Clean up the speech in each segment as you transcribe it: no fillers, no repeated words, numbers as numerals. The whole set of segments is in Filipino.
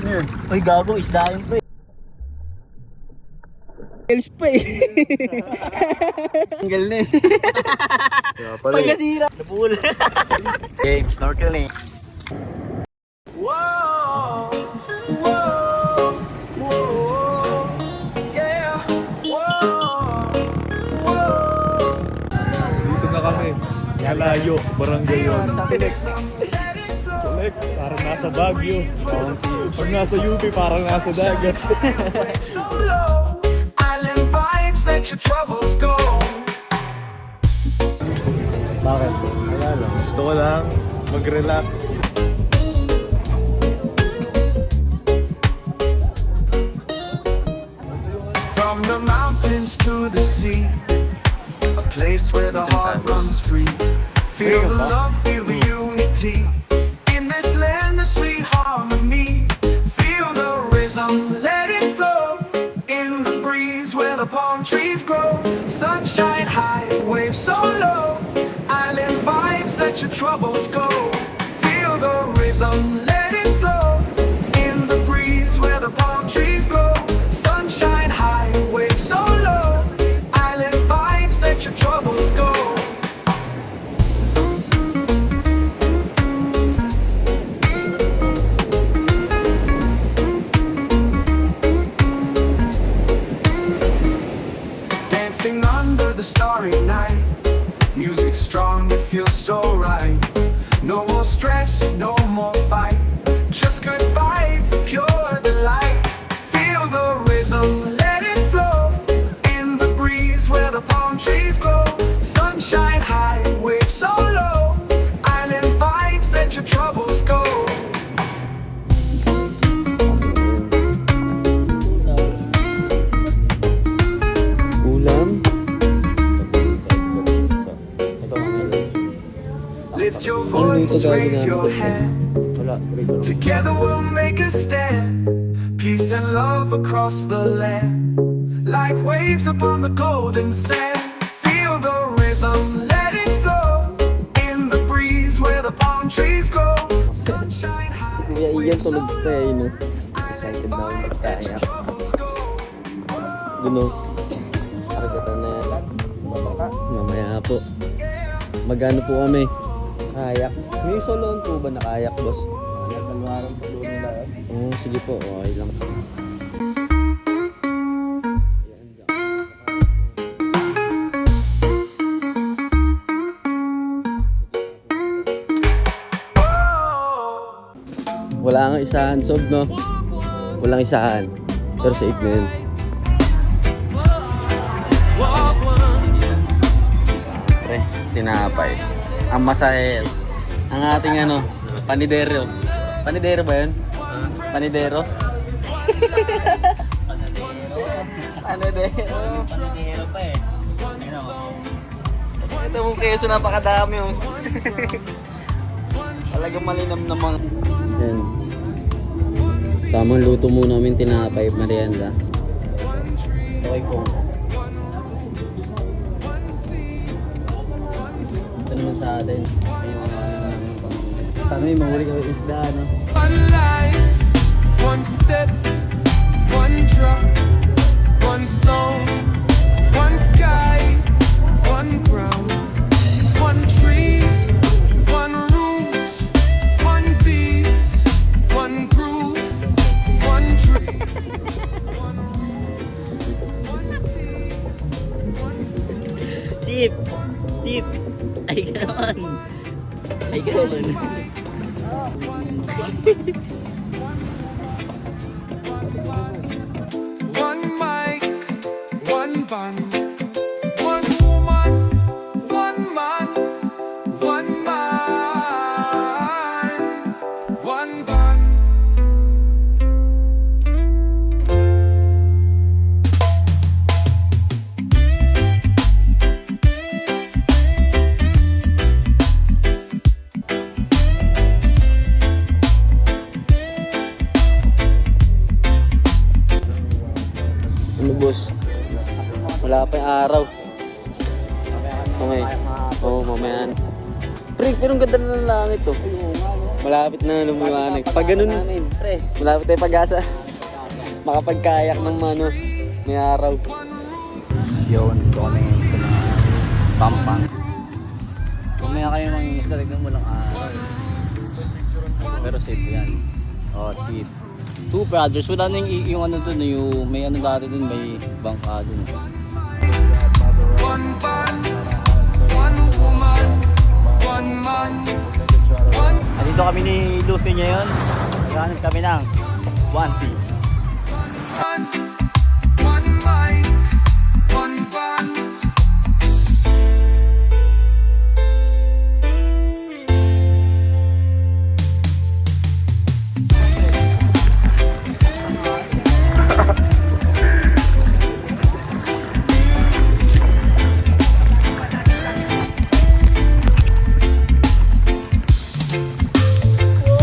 yun? Uy, gago, isda yun pre. Else pa eh. Tanggal na eh. Pagkasira. Napul. Game, snorkeling. Whoa, whoa, whoa, yeah, whoa, whoa. Dito na kami. Kalayo, barangay yun. Collect, parang nasa Baguio. Pag nasa UP, parang nasa dagat. So low, island vibes, let your troubles go. Bakit? Wala lang. Gusto ko lang mag-relax. From the mountains to the sea, a place where the heart runs free. Feel the love, feel the unity. In this land of sweet harmony, feel the rhythm, let it flow. In the breeze where the palm trees grow, sunshine high, waves so low. Island vibes, let your troubles go. Feel the rhythm, let it flow. In the breeze where the palm trees grow, sunshine high, waves so low. Island vibes, let your troubles go. Dancing under the starry night, music strong, it feels so right. No more stress, no more fight, just good vibes, pure delight. Feel the rhythm, let it flow. In the breeze where the palm trees grow, sunshine high, waves so low. Island vibes, let your troubles go. Ulam. Lift your voice, raise your hand. Wala. Together we'll make a stand. Peace and love across the land, like waves upon the golden sand. Feel the rhythm, let it flow. In the breeze where the palm trees grow, sunshine high, Kuya Ian waves so tulog pa eh, no? low. Excited Island na ako vibes, let your magkaya. troubles go. Guno. Karagatan na yan. Mamaya po. Magano po kami? Kayak. May soloon po ba na kayak, boss? Kalmarang po doon nila. Oo, sige po. Okay lang. Wala nga isahan, Sob, no? Walang isahan. Pero sa na yun. Pre, tinapay. Ang masahel. Ang ating ano, panidero. Panidero ba yun? Panidero? Panidero. Panidero pa eh. Ito mong keso, napakadami yung. Talagang malinam na mga. Yan. Tamang luto muna namin tinapay, merienda. Okay po. Ito naman sa atin. Sana may mahuli kami isda, no? One life, one step, one drop, one song, one sky, one ground, one tree, one root, one beat, one groove, one tree, one root, one sea, one Tip! Tip! Ay, ganoon! Ay, ganoon! one mic, one band, one woman, one man, one man, one band. Ano, boss? Wala pa yung araw. Okay. Oo, mamaya. Pre, pero ang ganda na ng langit, oh. Malapit na lumiwanag. Pag ganun, malapit tayo pag-asa. Makapagkayak ng may araw. Yun, ito kami sa mga pampang. Kumaya kayo mangingisda, tignan mo lang araw. Pero safe yan. Oh, safe. Two brothers, wala na yung ano dun, yung may ano dati dun, may bangka dun. One band, one woman, one man, one. Andito kami ni Luffy ngayon. Naghahanap kami ng One Piece. One mic, one band.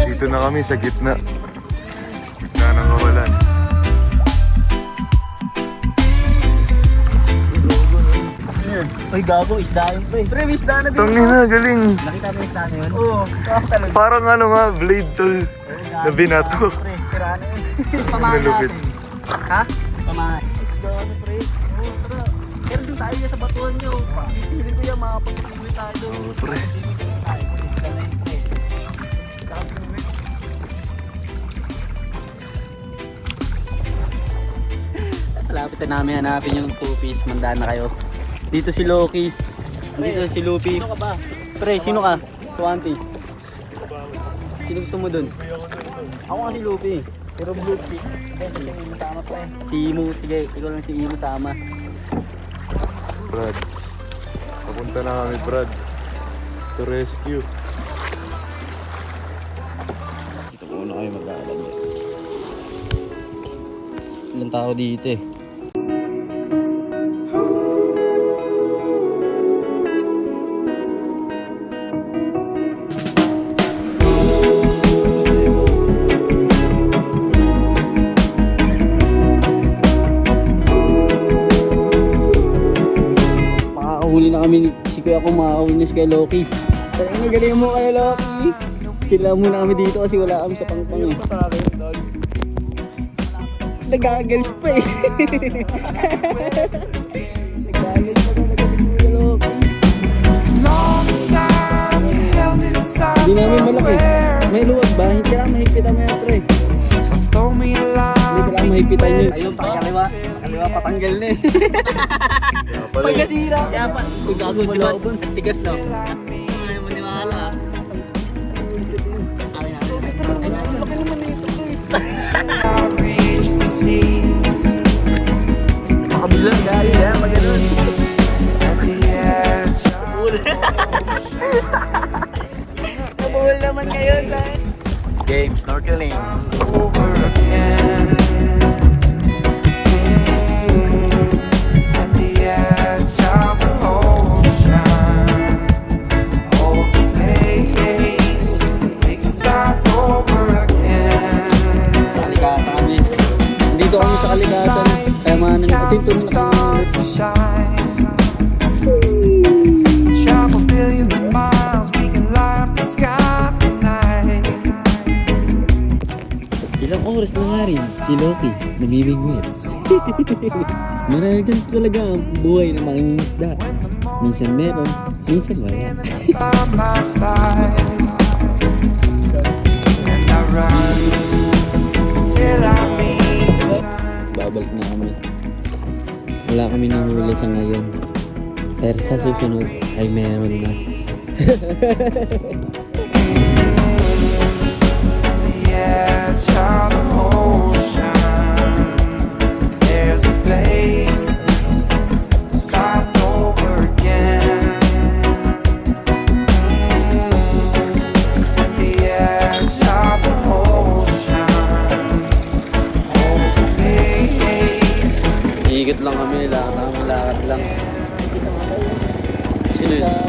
Dito na kami sa gitna. Gitna ng kawalan. Uy, gago, isda yun, pre. Pre, may isda na din. Tangin na, galing. Nakita mo yung isda na yun? Oo. Talaga. Parang ano nga, blade tool na binato. Pre, tira na yun. Pamahan Nalupit. natin. Ha? Pamahan. Isda na, pre. Oo, tara. Pero doon tayo sa batuan nyo. Hindi ko yan, makapagpapagpapagpapag tayo doon. Oo, pre. Isda na yun, pre. Malapit na namin hanapin yung two-piece. Mandaan na kayo. Dito si Loki. Dito si Luffy. Sino ka ba? Pre, sino ka? One Piece. Sino gusto mo dun? Ako nga si Luffy. Pero blue piece. Sige, si Imo tama pre. Si Imo, sige. Ikaw lang si Imo tama. Brad. Papunta na kami, Brad. To rescue. Dito muna kayo mag-aalam. Ilang tao dito eh. Makakahuli na kami si Kuya kung makakahuli na si Kuya Loki. Tara na, galing mo Kuya Loki. Chilla muna kami dito kasi wala kami sa pangpang eh. Nagagalis pa eh. Nagagalis pa talaga ni Kuya Loki. Hindi namin malaki. May luwag ba? Hindi kailangan mahipitan mo yan pre. Hindi kailangan mahipitan yun. Ayun, pakaliwa. Pakaliwa patanggal na eh. Pagkasira. Kaya pa. Kung gago mo loob, at tigas no. Ayaw mo niwala. Makabilang gaya yan, maganon. Nabuhol naman kayo guys. Game snorkeling. over again. At the edge of the ocean holds a place we can start over again. Sa kalikasan kami. Dito kami sa kalikasan. Kaya manan natin ito na Stars to shine. Travel billions of miles, we can light up the sky tonight. Ilang oras na nga rin si Loki namimingwit. Maragan talaga ang buhay ng mga isda. Minsan meron, minsan wala. By my side, and I run till I meet the sun. Babalik na kami. Wala kami nahuli sa ngayon. Pero sa susunod ay meron na. The edge of the ocean, there's a place to start over again. At the edge of the ocean holds a place. Iikot lang kami, lakad lang. Sino yun?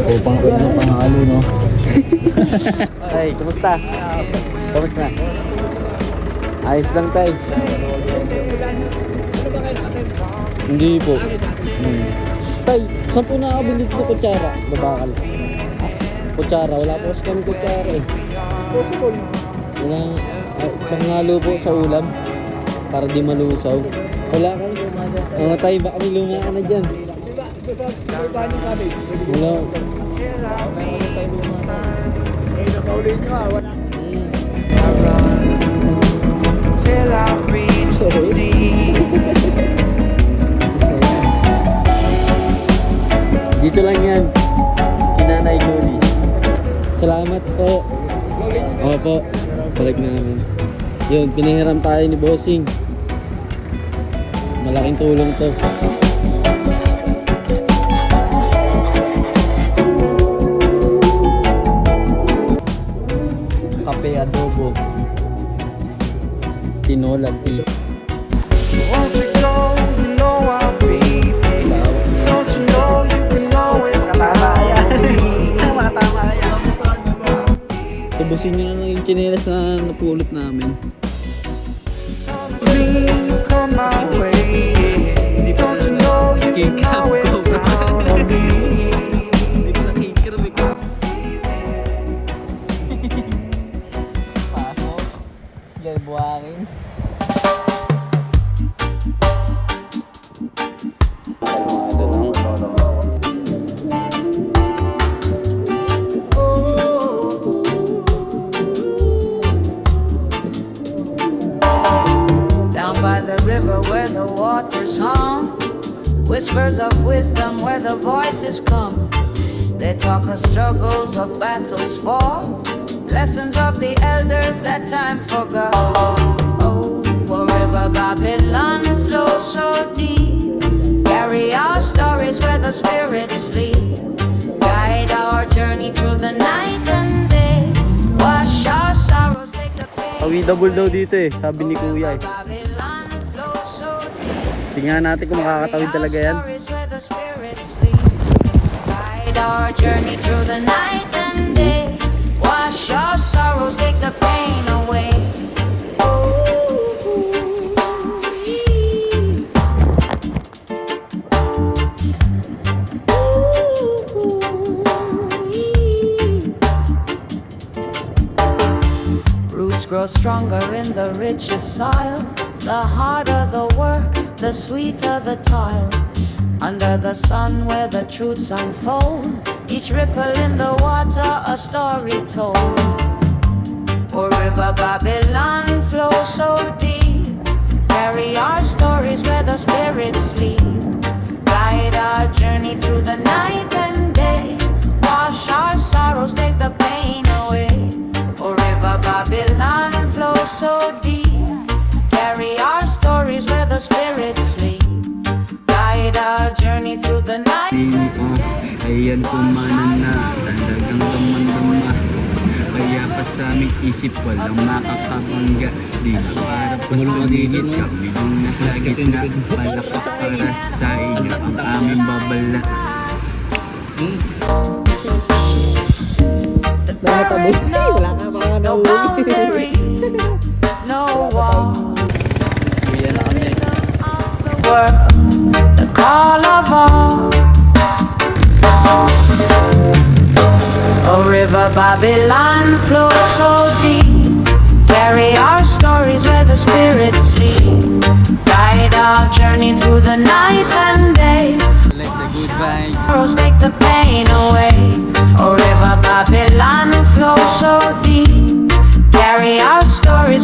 Upang ko ng panghalo, no? Tay, kumusta? Kumusta? Ayos lang, Tay. Hindi po. Tay, saan po nakabili dito kutsara? Babakal. Kutsara, wala po kasi kami kutsara eh. Wala, panghalo po sa ulam. Para di malusaw. Wala kayo. Mga Tay, baka may luma ka na dyan. Wala. Till I reach the sea. Dito lang yan. Kinanay Goli. Salamat po. Opo. Balik namin. Yun, pinahiram tayo ni Bossing. Malaking tulong to. Kape adobo. Tinola tea. Won't you go? You know I'll be there. Don't you know you can always count on me? Tubusin nyo na lang yung chinelas na napulot namin. Come my way. Don't you know you can always count on me? Pasok. Yan, buhangin. Down by the river where the waters hum, whispers of wisdom where the voices come. They talk of struggles, of battles fought, lessons of the elders that time forgot. Oh, a river Babylon flows so deep, carry our stories where the spirits sleep, guide our journey through the night and day, wash our sorrows, take the pain. Awidable daw dito eh, sabi ni Kuya eh. Babylon flows so deep. Tingnan natin kung makakatawid talaga yan. Guide our journey through the night and day. Wash our sorrows, take the pain away. Roots grow stronger in the richest soil. The harder the work, the sweeter the toil. Under the sun where the truths unfold, each ripple in the water a story told. For river Babylon flows so deep, carry our stories where the spirits sleep, guide our journey through the night and day, wash our sorrows, take the pain away. For river Babylon flows so deep, carry our stories where the spirits sleep, guide our journey through the night and day. Ayan kumanan na, talagang damang-dama. Kaya pa sa aming isip walang makakapangga. Di na para pa sa ligid kami yung nasa gitna. Palakpak para sa inyo ang aming babala. There is no boundary, no wall. The world, the call of all. A river Babylon flows so deep, carry our stories where the spirits sleep, guide our journey through the night and day. Like the good vibes. Sorrows take the pain away.